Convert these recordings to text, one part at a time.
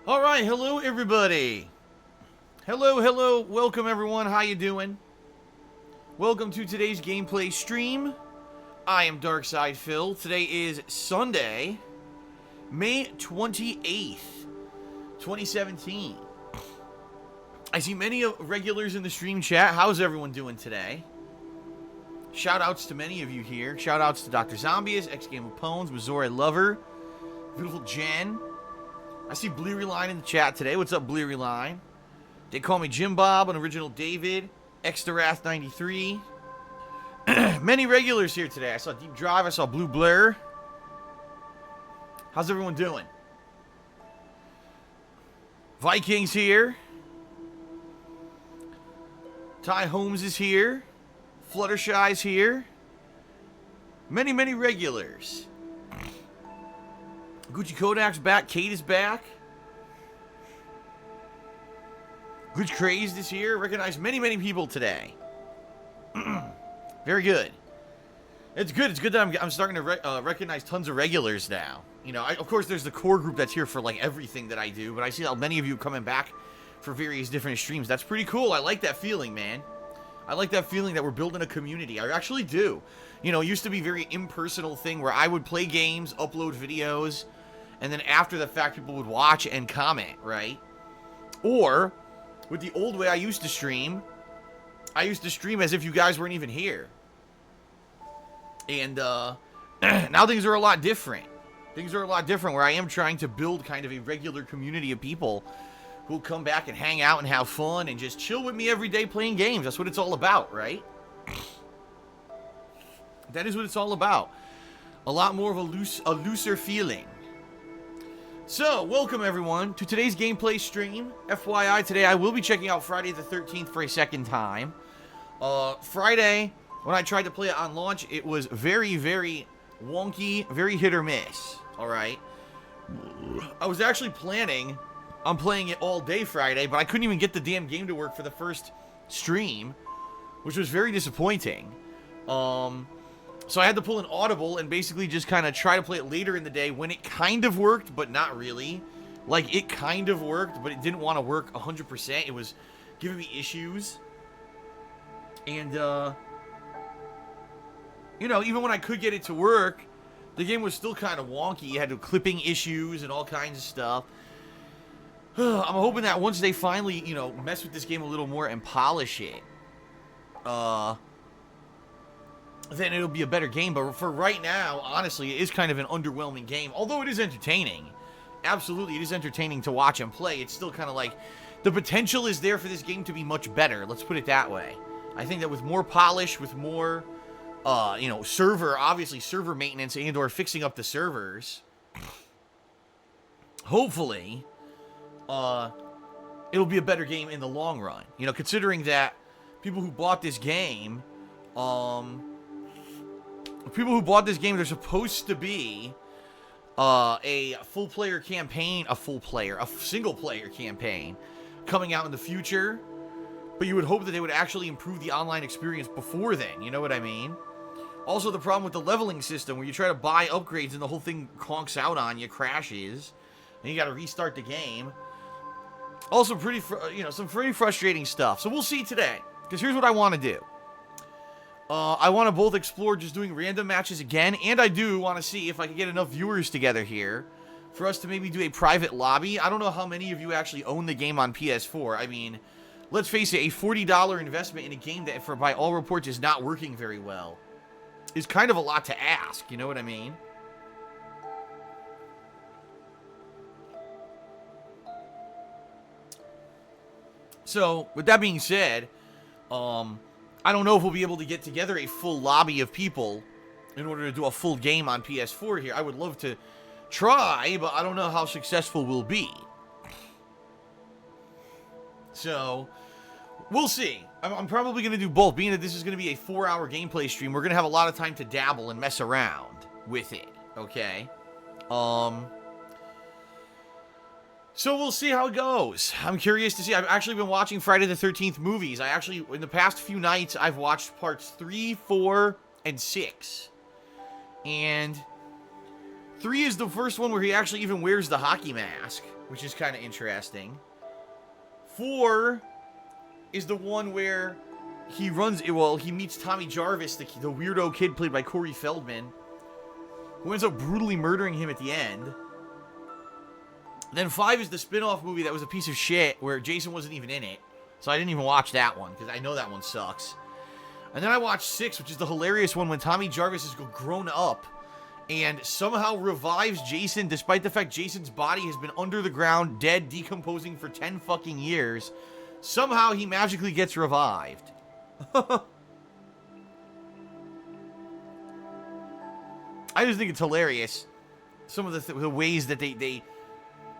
Alright, hello everybody. Hello, welcome everyone, how you doing? Welcome to today's gameplay stream. I am Darkside Phil. Today is Sunday, May 28th, 2017. I see many regulars in the stream chat. How's everyone doing today? Shoutouts to many of you here. Shoutouts to Dr. Zombies, X-Game of Pones, Missouri Lover, Beautiful Jen. I see Bleary Line in the chat today. What's up, Bleary Line? They call me Jim Bob, an original David, Extarath 93. Many regulars here today. I saw Deep Drive, I saw Blue Blur. How's everyone doing? Vikings here. Ty Holmes is here. Fluttershy's here. Many regulars. Gucci Kodak's back. Kate is back. Good Crazed is here. Recognize many people today. Very good. It's good. It's good that I'm starting to recognize tons of regulars now. You know, of course, there's the core group that's here for like everything that I do, but I see how many of you coming back for various different streams. That's pretty cool. I like that feeling, man. I like that feeling that we're building a community. I actually do. You know, it used to be a very impersonal thing where I would play games, upload videos, and then after the fact, people would watch and comment, right? Or, with the old way I used to stream as if you guys weren't even here. And, now things are a lot different. Things are a lot different where I am trying to build kind of a regular community of people who'll come back and hang out and have fun and just chill with me every day playing games. That's what it's all about, right? That is what it's all about. A lot more of a looser feeling. So, welcome everyone to today's gameplay stream. FYI, today I will be checking out Friday the 13th for a second time. Friday, when I tried to play it on launch, it was very wonky, very hit or miss, alright? I was actually planning on playing it all day Friday, but I couldn't even get the damn game to work for the first stream, which was very disappointing. So I had to pull an audible and basically just kind of try to play it later in the day when it kind of worked, but not really. Like, it kind of worked, but it didn't want to work 100%. It was giving me issues. And, you know, even when I could get it to work, the game was still kind of wonky. You had clipping issues and all kinds of stuff. I'm hoping that once they finally, you know, mess with this game a little more and polish it, then it'll be a better game. But for right now, honestly, it is kind of an underwhelming game. Although it is entertaining. Absolutely, it is entertaining to watch and play. It's still kind of like, the potential is there for this game to be much better. Let's put it that way. I think that with more polish, with more, you know, obviously server maintenance and or fixing up the servers, hopefully, it'll be a better game in the long run. You know, considering that people who bought this game, they're supposed to be a single-player campaign coming out in the future, but you would hope that they would actually improve the online experience before then, you know what I mean? Also, the problem with the leveling system, where you try to buy upgrades and the whole thing conks out on you, crashes, and you gotta restart the game. Also, some pretty frustrating stuff. So we'll see today, because here's what I want to do. I want to both explore just doing random matches again, and I do want to see if I can get enough viewers together here for us to maybe do a private lobby. I don't know how many of you actually own the game on PS4. I mean, let's face it, a $40 investment in a game that, by all reports, is not working very well is kind of a lot to ask, you know what I mean? So, with that being said, I don't know if we'll be able to get together a full lobby of people in order to do a full game on PS4 here. I would love to try, but I don't know how successful we'll be. So, we'll see. I'm probably going to do both, being that this is going to be a 4-hour gameplay stream. We're going to have a lot of time to dabble and mess around with it, okay? So we'll see how it goes. I'm curious to see. I've actually been watching Friday the 13th movies. In the past few nights, I've watched parts 3, 4, and 6. And 3 is the first one where he actually even wears the hockey mask, which is kind of interesting. 4 is the one where he he meets Tommy Jarvis, the weirdo kid played by Corey Feldman, who ends up brutally murdering him at the end. Then 5 is the spin-off movie that was a piece of shit, where Jason wasn't even in it. So I didn't even watch that one, because I know that one sucks. And then I watched 6, which is the hilarious one when Tommy Jarvis is grown up and somehow revives Jason, despite the fact Jason's body has been under the ground, dead, decomposing for 10 fucking years. Somehow he magically gets revived. I just think it's hilarious. Some of the ways that they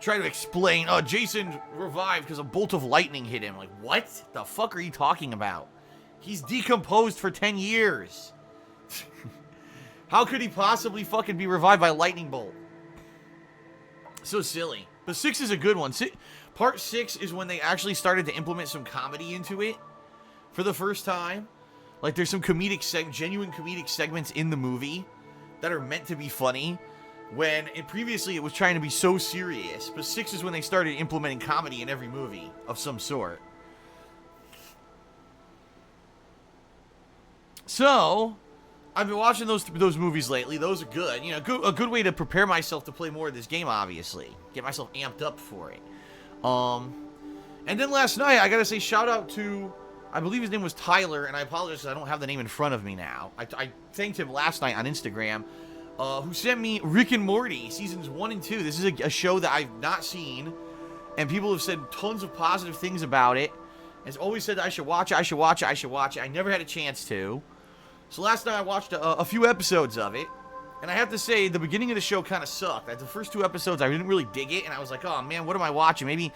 try to explain, oh, Jason revived because a bolt of lightning hit him. Like, what the fuck are you talking about? He's decomposed for 10 years. How could he possibly fucking be revived by a lightning bolt? So silly. But 6 is a good one. Part 6 is when they actually started to implement some comedy into it for the first time. Like, there's some genuine comedic segments in the movie that are meant to be funny, when previously it was trying to be so serious. But 6 is when they started implementing comedy in every movie of some sort. So, I've been watching those movies lately. Those are good. You know, a good way to prepare myself to play more of this game, obviously. Get myself amped up for it. And then last night, I gotta say shout out to, I believe his name was Tyler, and I apologize because I don't have the name in front of me now. I thanked him last night on Instagram, who sent me Rick and Morty, seasons 1 and 2. This is a show that I've not seen, and people have said tons of positive things about it. Has always said that I should watch it, I should watch it, I should watch it. I never had a chance to. So last night I watched a few episodes of it, and I have to say, the beginning of the show kind of sucked. The first 2 episodes, I didn't really dig it, and I was like, oh man, what am I watching? Maybe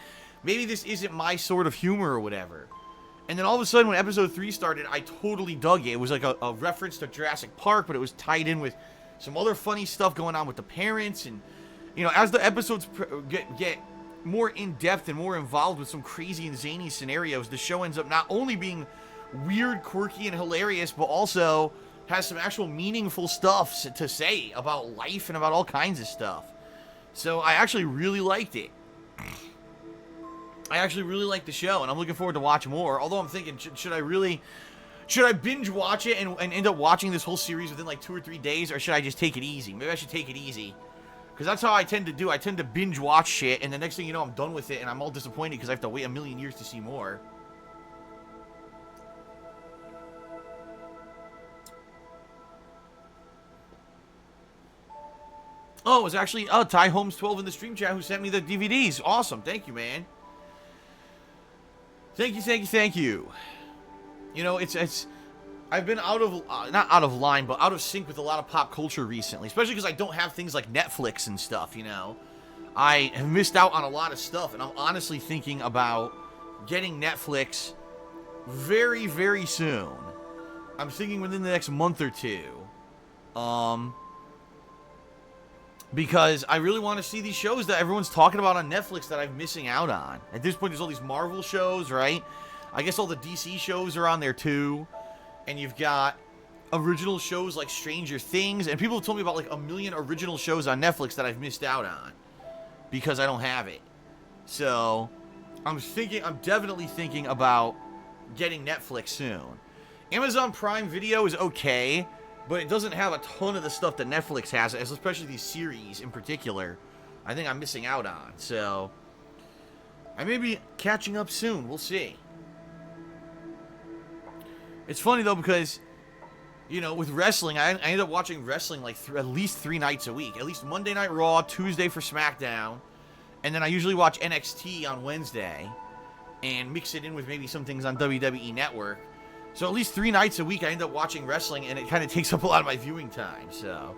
this isn't my sort of humor or whatever. And then all of a sudden, when episode 3 started, I totally dug it. It was like a reference to Jurassic Park, but it was tied in with some other funny stuff going on with the parents. And, you know, as the episodes get more in-depth and more involved with some crazy and zany scenarios, the show ends up not only being weird, quirky, and hilarious, but also has some actual meaningful stuff to say about life and about all kinds of stuff. So I actually really liked it. I actually really like the show, and I'm looking forward to watch more. Although I'm thinking, should I binge watch it and end up watching this whole series within like 2 or 3 days, or should I just take it easy? Maybe I should take it easy, because that's how I tend to do. I tend to binge watch shit, and the next thing you know, I'm done with it, and I'm all disappointed because I have to wait a million years to see more. Oh, it was actually Ty Holmes 12 in the stream chat who sent me the DVDs. Awesome, thank you, man. Thank you. You know, I've been out of, not out of line, but out of sync with a lot of pop culture recently. Especially because I don't have things like Netflix and stuff, you know. I have missed out on a lot of stuff, and I'm honestly thinking about getting Netflix very, very soon. I'm thinking within the next month or two. Because I really want to see these shows that everyone's talking about on Netflix that I'm missing out on. At this point, there's all these Marvel shows, right? I guess all the DC shows are on there too. And you've got original shows like Stranger Things. And people have told me about like a million original shows on Netflix that I've missed out on because I don't have it. So I'm definitely thinking about getting Netflix soon. Amazon Prime Video is okay, but it doesn't have a ton of the stuff that Netflix has, especially these series in particular. I think I'm missing out on. So I may be catching up soon. We'll see. It's funny, though, because, you know, with wrestling, I end up watching wrestling like at least 3 nights a week. At least Monday Night Raw, Tuesday for SmackDown, and then I usually watch NXT on Wednesday and mix it in with maybe some things on WWE Network. So at least 3 nights a week I end up watching wrestling, and it kind of takes up a lot of my viewing time, so.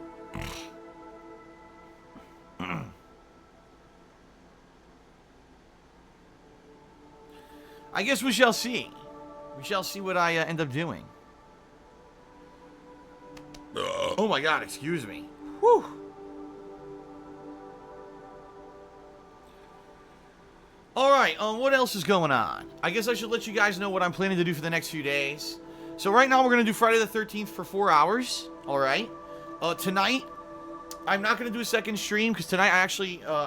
I guess we shall see. We shall see what I end up doing. Oh my god, excuse me. Whew. Alright, what else is going on? I guess I should let you guys know what I'm planning to do for the next few days. So right now we're going to do Friday the 13th for 4 hours. Alright. Tonight, I'm not going to do a second stream because tonight I'm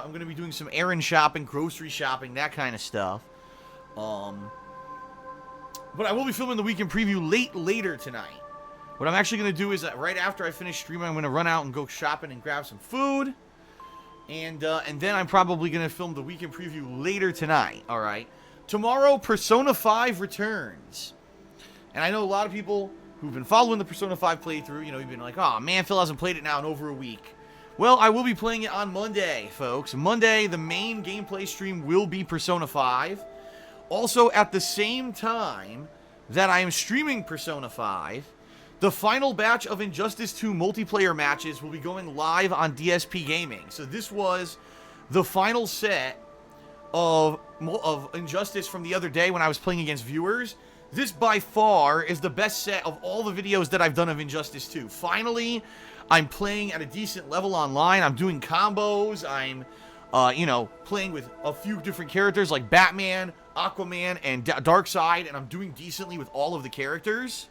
going to be doing some errand shopping, grocery shopping, that kind of stuff. But I will be filming the weekend preview later tonight. What I'm actually going to do is that right after I finish streaming, I'm going to run out and go shopping and grab some food. And then I'm probably going to film the weekend preview later tonight, alright? Tomorrow, Persona 5 returns. And I know a lot of people who've been following the Persona 5 playthrough, you've been like, oh man, Phil hasn't played it now in over a week. Well, I will be playing it on Monday, folks. Monday, the main gameplay stream will be Persona 5. Also, at the same time that I am streaming Persona 5, the final batch of Injustice 2 multiplayer matches will be going live on DSPGaming. So this was the final set of Injustice from the other day when I was playing against viewers. This, by far, is the best set of all the videos that I've done of Injustice 2. Finally, I'm playing at a decent level online. I'm doing combos. I'm, playing with a few different characters like Batman, Aquaman, and Darkseid, and I'm doing decently with all of the characters.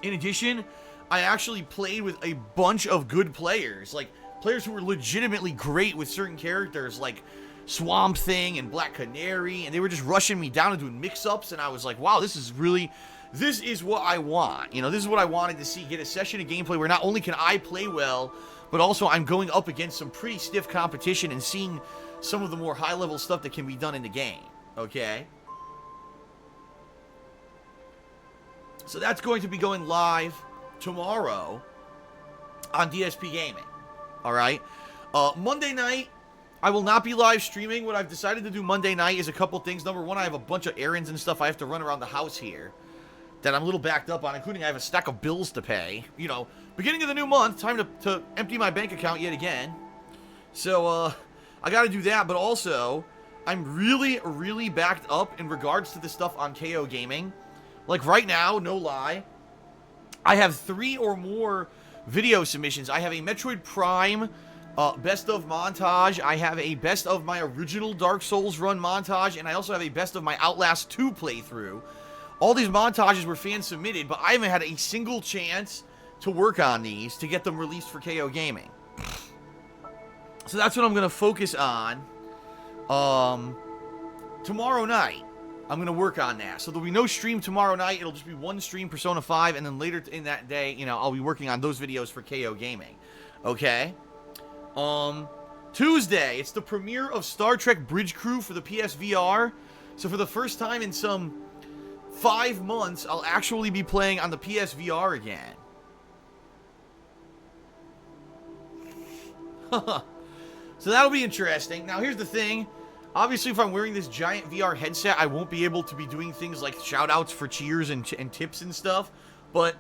In addition, I actually played with a bunch of good players, like players who were legitimately great with certain characters, like Swamp Thing and Black Canary, and they were just rushing me down and doing mix-ups, and I was like, wow, this is what I want. This is what I wanted to see, get a session of gameplay where not only can I play well, but also I'm going up against some pretty stiff competition and seeing some of the more high-level stuff that can be done in the game, okay? So that's going to be going live tomorrow on DSPGaming, alright? Monday night, I will not be live streaming. What I've decided to do Monday night is a couple things. Number one, I have a bunch of errands and stuff I have to run around the house here that I'm a little backed up on, including I have a stack of bills to pay. Beginning of the new month, time to empty my bank account yet again. So, I gotta do that, but also, I'm really, really backed up in regards to the stuff on KO Gaming. Like, right now, no lie, I have 3 or more video submissions. I have a Metroid Prime best of montage. I have a best of my original Dark Souls run montage, and I also have a best of my Outlast 2 playthrough. All these montages were fan submitted, but I haven't had a single chance to work on these to get them released for KO Gaming. So that's what I'm going to focus on tomorrow night. I'm going to work on that. So there'll be no stream tomorrow night. It'll just be one stream, Persona 5, and then later in that day, I'll be working on those videos for KO Gaming. Okay? Tuesday, it's the premiere of Star Trek Bridge Crew for the PSVR. So for the first time in some 5 months, I'll actually be playing on the PSVR again. So that'll be interesting. Now, here's the thing. Obviously, if I'm wearing this giant VR headset, I won't be able to be doing things like shout-outs for cheers and tips and stuff. But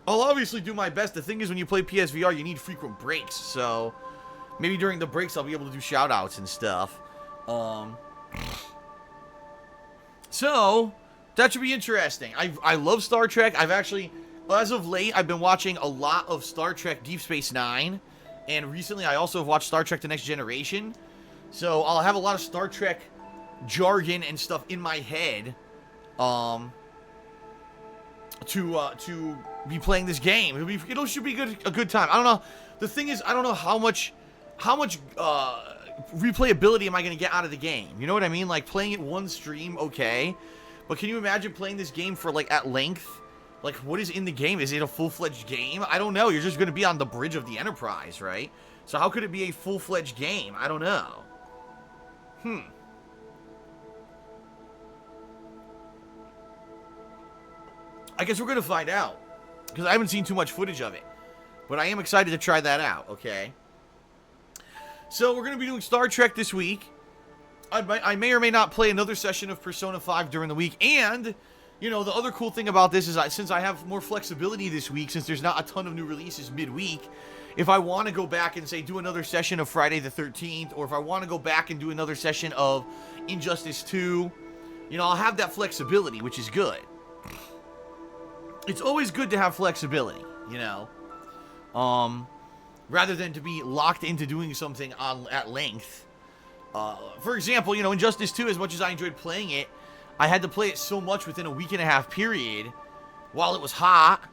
I'll obviously do my best. The thing is, when you play PSVR, you need frequent breaks. So maybe during the breaks, I'll be able to do shout-outs and stuff. So that should be interesting. I love Star Trek. I've actually, as of late, I've been watching a lot of Star Trek Deep Space Nine. And recently, I also have watched Star Trek The Next Generation. So I'll have a lot of Star Trek jargon and stuff in my head to be playing this game. It should be a good time. I don't know. The thing is, I don't know how much replayability am I going to get out of the game. You know what I mean? Like, playing it one stream, okay. But can you imagine playing this game for, like, at length? Like, what is in the game? Is it a full-fledged game? I don't know. You're just going to be on the bridge of the Enterprise, right? So how could it be a full-fledged game? I don't know. I guess we're going to find out. Because I haven't seen too much footage of it. But I am excited to try that out, okay? So we're going to be doing Star Trek this week. I may or may not play another session of Persona 5 during the week. And, the other cool thing about this is since I have more flexibility this week, since there's not a ton of new releases midweek, if I want to go back and, say, do another session of Friday the 13th, or if I want to go back and do another session of Injustice 2, I'll have that flexibility, which is good. It's always good to have flexibility, rather than to be locked into doing something at length. For example, Injustice 2, as much as I enjoyed playing it, I had to play it so much within a week and a half period while it was hot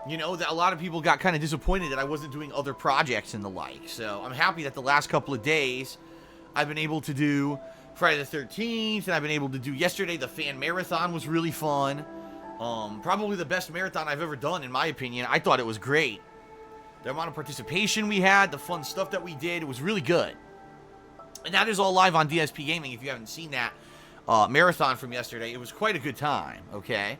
You know, that a lot of people got kind of disappointed that I wasn't doing other projects and the like. So I'm happy that the last couple of days I've been able to do Friday the 13th, and I've been able to do yesterday. The fan marathon was really fun. Probably the best marathon I've ever done, in my opinion. I thought it was great. The amount of participation we had, the fun stuff that we did, it was really good. And that is all live on DSPGaming if you haven't seen that marathon from yesterday. It was quite a good time, okay?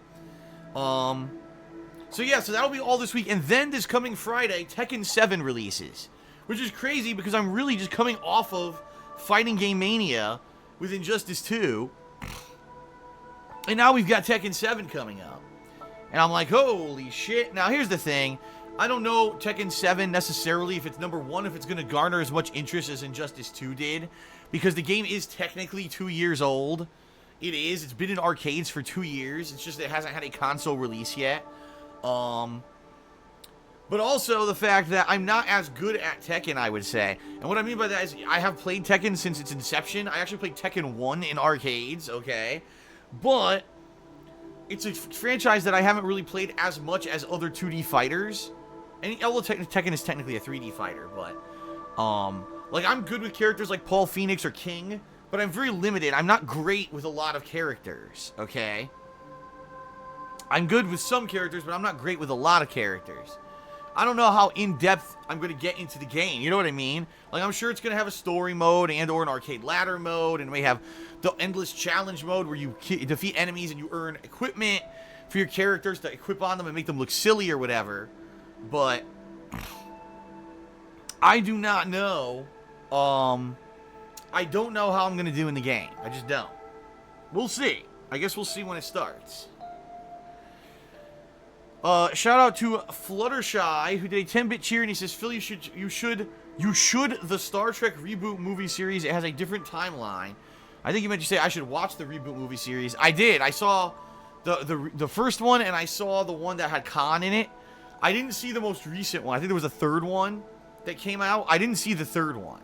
So yeah, so that'll be all this week. And then this coming Friday, Tekken 7 releases. Which is crazy because I'm really just coming off of Fighting Game Mania with Injustice 2. And now we've got Tekken 7 coming up. And I'm like, holy shit. Now here's the thing. I don't know Tekken 7 necessarily if it's number one, if it's going to garner as much interest as Injustice 2 did. Because the game is technically 2 years old. It is. It's been in arcades for 2 years. It's just that it hasn't had a console release yet. But also the fact that I'm not as good at Tekken, I would say. And what I mean by that is I have played Tekken since its inception. I actually played Tekken 1 in arcades, okay? But it's a franchise that I haven't really played as much as other 2D fighters. And well, Tekken is technically a 3D fighter, but like I'm good with characters like Paul Phoenix or King, but I'm very limited. I'm not great with a lot of characters, okay? I'm good with some characters, but I'm not great with a lot of characters. I don't know how in-depth I'm going to get into the game, you know what I mean? Like, I'm sure it's going to have a story mode and or an arcade ladder mode, and we have the endless challenge mode where you defeat enemies and you earn equipment for your characters to equip on them and make them look silly or whatever. But I do not know. I don't know how I'm going to do in the game. I just don't. We'll see. I guess we'll see when it starts. Shout out to Fluttershy, who did a 10-bit cheer, and he says, Phil, you should the Star Trek reboot movie series. It has a different timeline. I think you meant to say I should watch the reboot movie series. I did. I saw the first one, and I saw the one that had Khan in it. I didn't see the most recent one. I think there was a third one that came out. I didn't see the third one.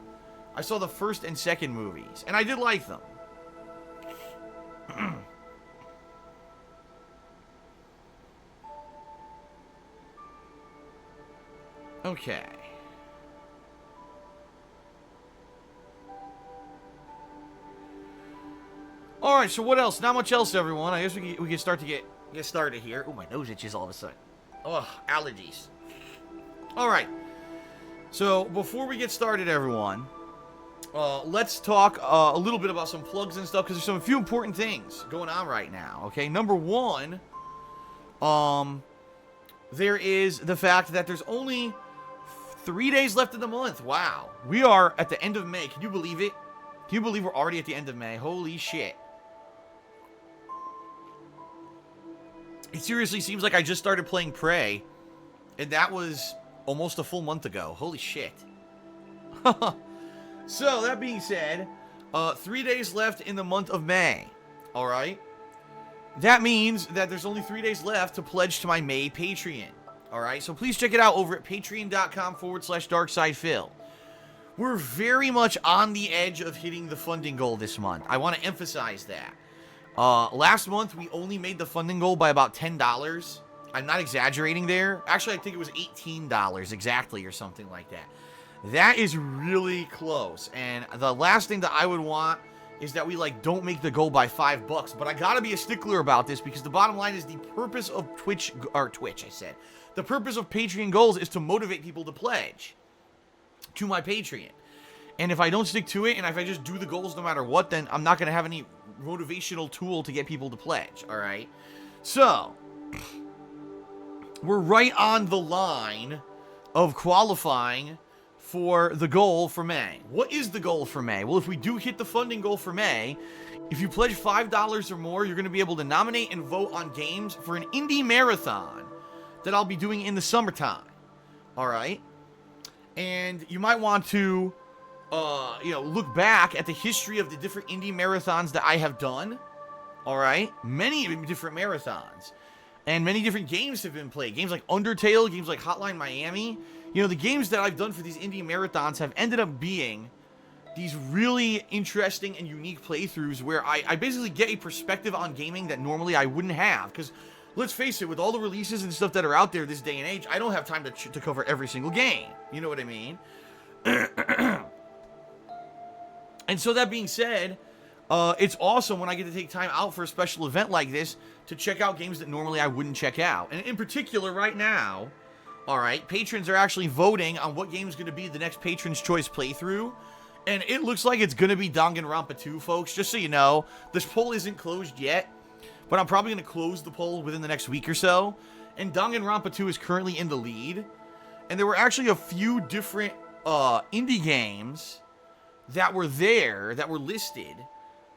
I saw the first and second movies, and I did like them. Okay. All right, so what else? Not much else, everyone. I guess we can start to get started here. Oh, my nose itches all of a sudden. Oh, allergies. All right. So before we get started, everyone, let's talk a little bit about some plugs and stuff, because there's a few important things going on right now. Okay, number one, there is the fact that there's only 3 days left in the month. Wow. We are at the end of May. Can you believe it? Can you believe we're already at the end of May? Holy shit. It seriously seems like I just started playing Prey, and that was almost a full month ago. Holy shit. So, that being said, 3 days left in the month of May. Alright? That means that there's only 3 days left to pledge to my May Patreon. Alright, so please check it out over at patreon.com/darksidephil. We're very much on the edge of hitting the funding goal this month. I want to emphasize that. Last month, we only made the funding goal by about $10. I'm not exaggerating there. Actually, I think it was $18 exactly or something like that. That is really close. And the last thing that I would want is that we, like, don't make the goal by $5. But I gotta be a stickler about this because the bottom line is the purpose of the purpose of Patreon goals is to motivate people to pledge to my Patreon. And if I don't stick to it, and if I just do the goals no matter what, then I'm not going to have any motivational tool to get people to pledge, all right? So, we're right on the line of qualifying for the goal for May. What is the goal for May? Well, if we do hit the funding goal for May, if you pledge $5 or more, you're going to be able to nominate and vote on games for an indie marathon that I'll be doing in the summertime, all right? And you might want to, look back at the history of the different indie marathons that I have done, all right? Many different marathons, and many different games have been played. Games like Undertale, games like Hotline Miami. You know, the games that I've done for these indie marathons have ended up being these really interesting and unique playthroughs where I basically get a perspective on gaming that normally I wouldn't have, because let's face it, with all the releases and stuff that are out there this day and age, I don't have time to cover every single game. You know what I mean? And so that being said, it's awesome when I get to take time out for a special event like this to check out games that normally I wouldn't check out. And in particular, right now, all right, patrons are actually voting on what game is going to be the next Patron's Choice playthrough. And it looks like it's going to be Danganronpa 2, folks. Just so you know, this poll isn't closed yet, but I'm probably going to close the poll within the next week or so. And Danganronpa 2 is currently in the lead. And there were actually a few different indie games that were there, that were listed,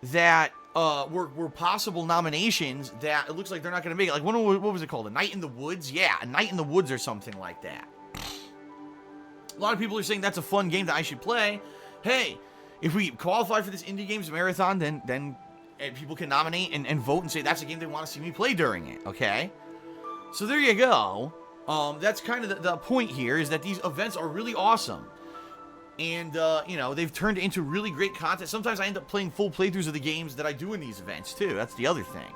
that were possible nominations that it looks like they're not going to make it. Like, what was it called? A Night in the Woods? Yeah, A Night in the Woods or something like that. A lot of people are saying that's a fun game that I should play. Hey, if we qualify for this Indie Games Marathon, then people can nominate and vote and say that's a game they want to see me play during it, okay? So there you go. That's kind of the point here, is that these events are really awesome. And, you know, they've turned into really great content. Sometimes I end up playing full playthroughs of the games that I do in these events, too. That's the other thing,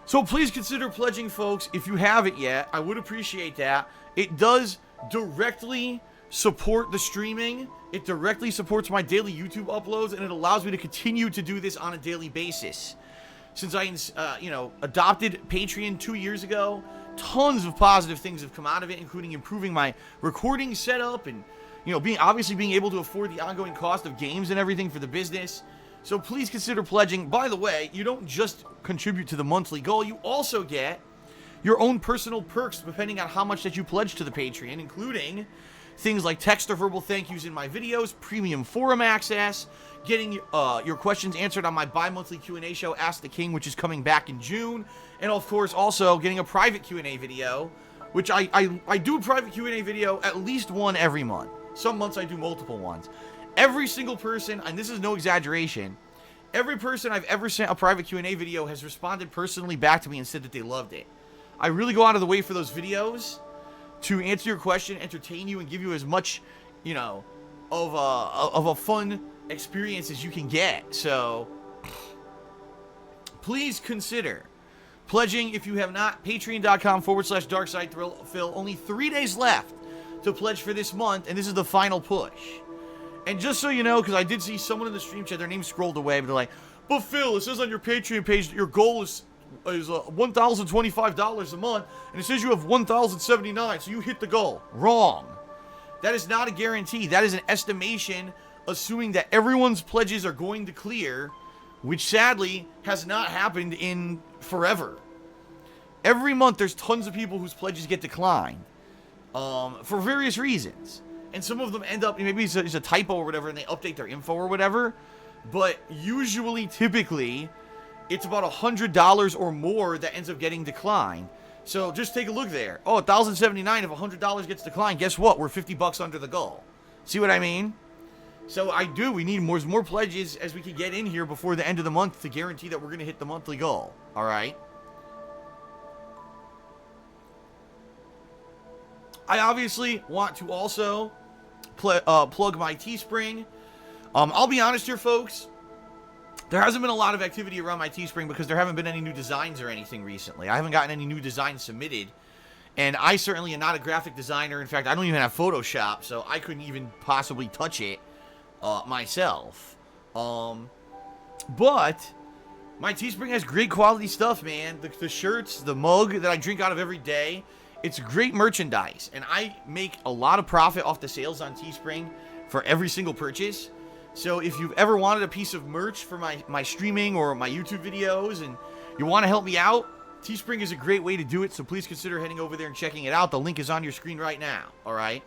So please consider pledging, folks, if you haven't yet. I would appreciate that. It does directly support the streaming. It directly supports my daily YouTube uploads, and it allows me to continue to do this on a daily basis. Since I, adopted Patreon 2 years ago, tons of positive things have come out of it, including improving my recording setup and, being able to afford the ongoing cost of games and everything for the business. So please consider pledging. By the way, you don't just contribute to the monthly goal, you also get your own personal perks depending on how much that you pledge to the Patreon, including things like text or verbal thank yous in my videos, premium forum access, getting your questions answered on my bi-monthly Q&A show, Ask the King, which is coming back in June, and of course also getting a private Q&A video, which I do a private Q&A video at least one every month. Some months I do multiple ones. Every single person, and this is no exaggeration, every person I've ever sent a private Q&A video has responded personally back to me and said that they loved it. I really go out of the way for those videos to answer your question, entertain you, and give you as much, of a fun experience as you can get. So please consider pledging if you have not. Patreon.com/DarkSidePhil. Only 3 days left to pledge for this month, and this is the final push. And just so you know, because I did see someone in the stream chat, their name scrolled away, but they're like, but Phil, it says on your Patreon page that your goal is $1,025 a month, and it says you have $1,079, so you hit the goal. Wrong. That is not a guarantee. That is an estimation, assuming that everyone's pledges are going to clear, which sadly has not happened in forever. Every month there's tons of people whose pledges get declined for various reasons. And some of them end up, maybe it's a typo or whatever, and they update their info or whatever. But usually, typically, it's about $100 or more that ends up getting declined. So just take a look there. Oh, $1,079. If $100 gets declined, guess what? We're $50 under the goal. See what I mean? So we need more pledges as we can get in here before the end of the month to guarantee that we're going to hit the monthly goal. All right? I obviously want to also plug my Teespring. I'll be honest here, folks. There hasn't been a lot of activity around my Teespring because there haven't been any new designs or anything recently. I haven't gotten any new designs submitted. And I certainly am not a graphic designer. In fact, I don't even have Photoshop, so I couldn't even possibly touch it myself. But my Teespring has great quality stuff, man. The shirts, the mug that I drink out of every day. It's great merchandise. And I make a lot of profit off the sales on Teespring for every single purchase. So if you've ever wanted a piece of merch for my streaming or my YouTube videos and you want to help me out, Teespring is a great way to do it. So please consider heading over there and checking it out. The link is on your screen right now. All right.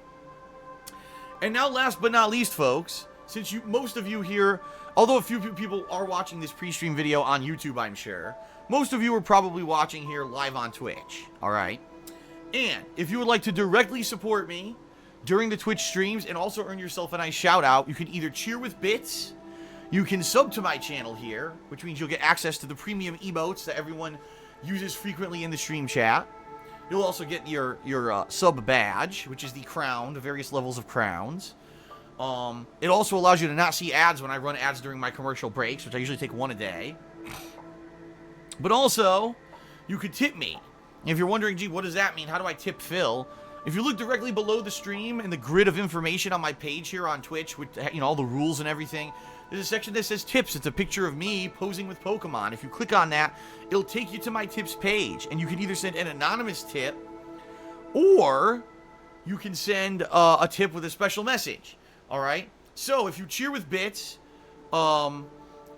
And now, last but not least, folks, since most of you here, although a few people are watching this pre-stream video on YouTube, I'm sure, most of you are probably watching here live on Twitch. All right. And if you would like to directly support me during the Twitch streams and also earn yourself a nice shout out, you can either cheer with bits, you can sub to my channel here, which means you'll get access to the premium emotes that everyone uses frequently in the stream chat. You'll also get your sub badge, which is the crown, the various levels of crowns. It also allows you to not see ads when I run ads during my commercial breaks, which I usually take one a day. But also, you could tip me. And if you're wondering, gee, what does that mean? How do I tip Phil? If you look directly below the stream in the grid of information on my page here on Twitch with, you know, all the rules and everything, there's a section that says tips. It's a picture of me posing with Pokemon. If you click on that, it'll take you to my tips page. And you can either send an anonymous tip, or you can send a tip with a special message. All right? So if you cheer with bits, and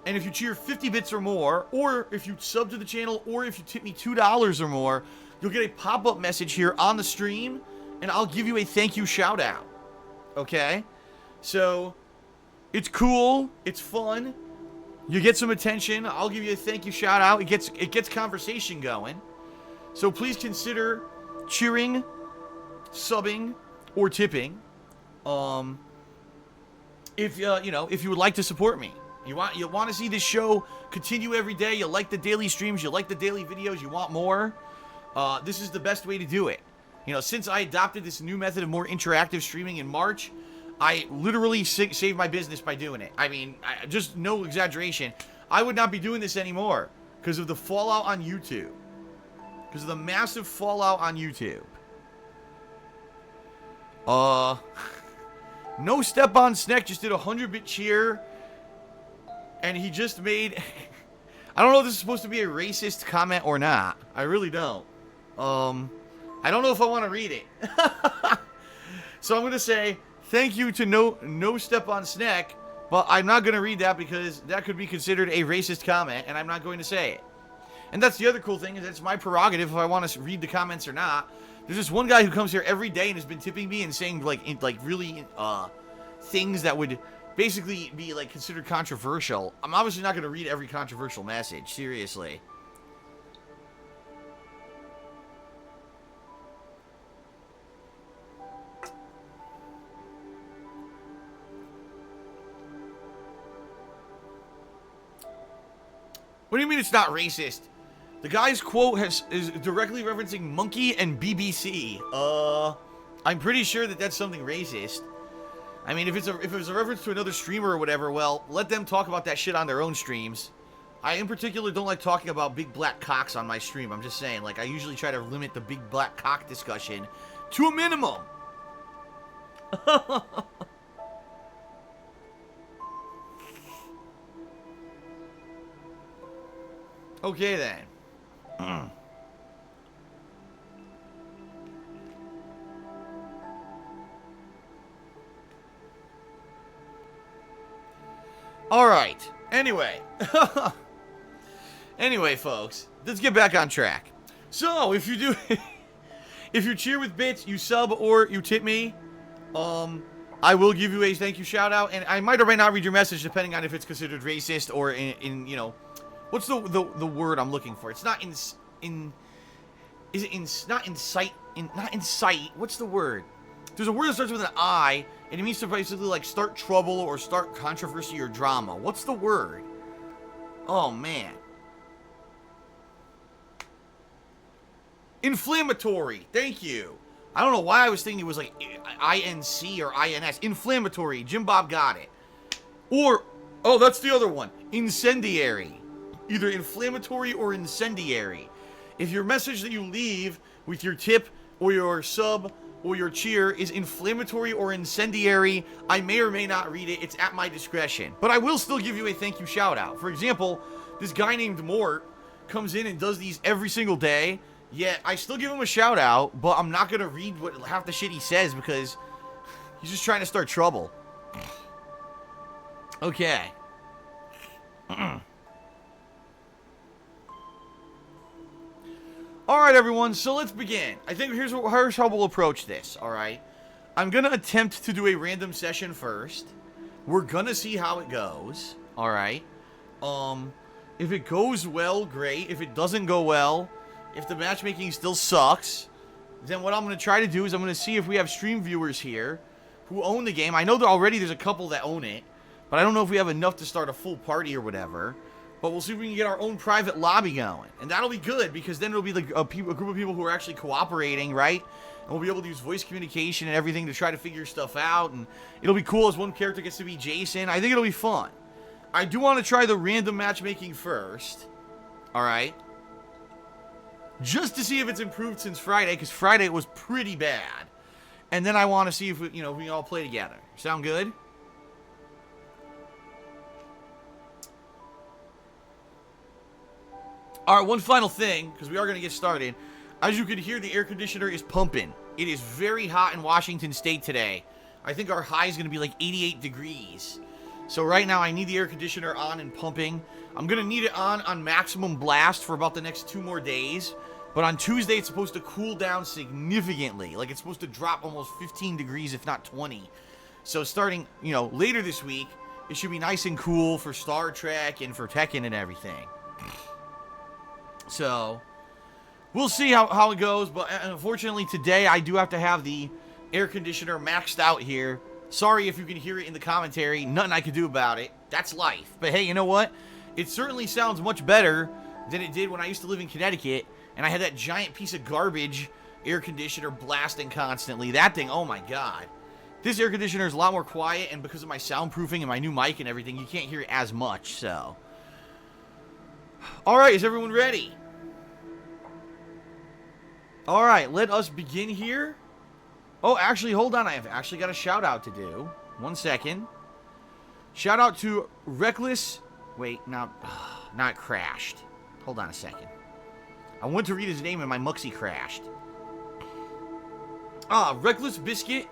if you cheer 50 bits or more, or if you sub to the channel, or if you tip me $2 or more, you'll get a pop-up message here on the stream, and I'll give you a thank you shout out. Okay? So, it's cool. It's fun. You get some attention. I'll give you a thank you shout out. It gets conversation going. So please consider cheering, subbing, or tipping. If you know, if you would like to support me. You want to see this show continue every day. You like the daily streams. You like the daily videos. You want more. This is the best way to do it. You know, since I adopted this new method of more interactive streaming in March, I literally saved my business by doing it. I mean, just no exaggeration. I would not be doing this anymore because of the fallout on YouTube. Because of the massive fallout on YouTube. No Step on Snack just did a 100-bit cheer. And he just made... I don't know if this is supposed to be a racist comment or not. I really don't. I don't know if I want to read it. So I'm going to say thank you to no Step on Snack, but I'm not going to read that because that could be considered a racist comment, and I'm not going to say it. And that's the other cool thing, is it's my prerogative if I want to read the comments or not. There's this one guy who comes here every day and has been tipping me and saying like really things that would basically be like considered controversial. I'm obviously not going to read every controversial message, seriously. What do you mean it's not racist? The guy's quote is directly referencing Monkey and BBC. I'm pretty sure that that's something racist. I mean, if it was a reference to another streamer or whatever, well, let them talk about that shit on their own streams. I, in particular, don't like talking about big black cocks on my stream. I'm just saying, like, I usually try to limit the big black cock discussion to a minimum. Okay, then. Alright. Anyway. Anyway, folks. Let's get back on track. So, if you do... if you cheer with bits, you sub, or you tip me, I will give you a thank you shout out, and I might or might not read your message depending on if it's considered racist or in you know... What's the word I'm looking for? It's not not incite. What's the word? There's a word that starts with an I, and it means to basically like start trouble or start controversy or drama. What's the word? Oh man. Inflammatory. Thank you. I don't know why I was thinking it was like INC or INS. Inflammatory. Jim Bob got it. Or, oh, that's the other one. Incendiary. Either inflammatory or incendiary. If your message that you leave with your tip or your sub or your cheer is inflammatory or incendiary, I may or may not read it. It's at my discretion. But I will still give you a thank you shout out. For example, this guy named Mort comes in and does these every single day. Yet I still give him a shout out, but I'm not going to read what half the shit he says because he's just trying to start trouble. Okay. Alright, everyone, so let's begin. I think here's how we'll approach this, alright? I'm going to attempt to do a random session first. We're going to see how it goes, alright? If it goes well, great. If it doesn't go well, if the matchmaking still sucks, then what I'm going to try to do is I'm going to see if we have stream viewers here who own the game. I know that already there's a couple that own it, but I don't know if we have enough to start a full party or whatever. But we'll see if we can get our own private lobby going. And that'll be good, because then it'll be like a group of people who are actually cooperating, right? And we'll be able to use voice communication and everything to try to figure stuff out. And it'll be cool as one character gets to be Jason. I think it'll be fun. I do want to try the random matchmaking first. Alright. just to see if it's improved since Friday, because Friday it was pretty bad. And then I want to see if we, we can all play together. Sound good? All right, one final thing, because we are going to get started. As you can hear, the air conditioner is pumping. It is very hot in Washington State today. I think our high is going to be like 88 degrees. So right now, I need the air conditioner on and pumping. I'm going to need it on maximum blast for about the next 2 more days. But on Tuesday, it's supposed to cool down significantly. Like, it's supposed to drop almost 15 degrees, if not 20. So starting, later this week, it should be nice and cool for Star Trek and for Tekken and everything. So, we'll see how it goes. But unfortunately, today, I do have to have the air conditioner maxed out here. Sorry if you can hear it in the commentary. Nothing I can do about it. That's life. But hey, you know what? It certainly sounds much better than it did when I used to live in Connecticut. And I had that giant piece of garbage air conditioner blasting constantly. That thing, oh my god. This air conditioner is a lot more quiet, and because of my soundproofing and my new mic and everything, you can't hear it as much, so. Alright, is everyone ready? Alright, let us begin here. Oh, actually, hold on. I have actually got a shout out to do. 1 second. Shout out to Reckless. Wait, not crashed. Hold on a second. I went to read his name and my Muxie crashed. Reckless Biscuit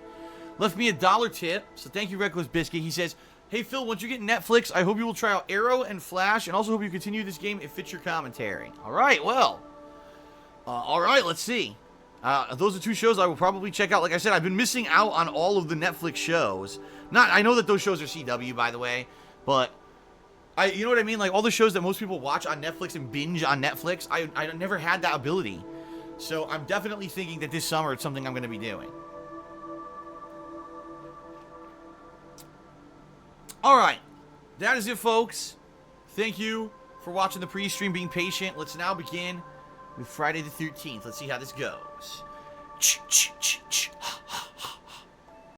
left me a $1 tip. So thank you, Reckless Biscuit. He says, hey, Phil, once you get Netflix, I hope you will try out Arrow and Flash, and also hope you continue this game if it fits your commentary. All right, well. All right, let's see. Those are 2 shows I will probably check out. Like I said, I've been missing out on all of the Netflix shows. I know that those shows are CW, by the way, but you know what I mean? Like, all the shows that most people watch on Netflix and binge on Netflix, I never had that ability. So I'm definitely thinking that this summer it's something I'm going to be doing. Alright. That is it, folks. Thank you for watching the pre-stream, being patient. Let's now begin with Friday the 13th. Let's see how this goes.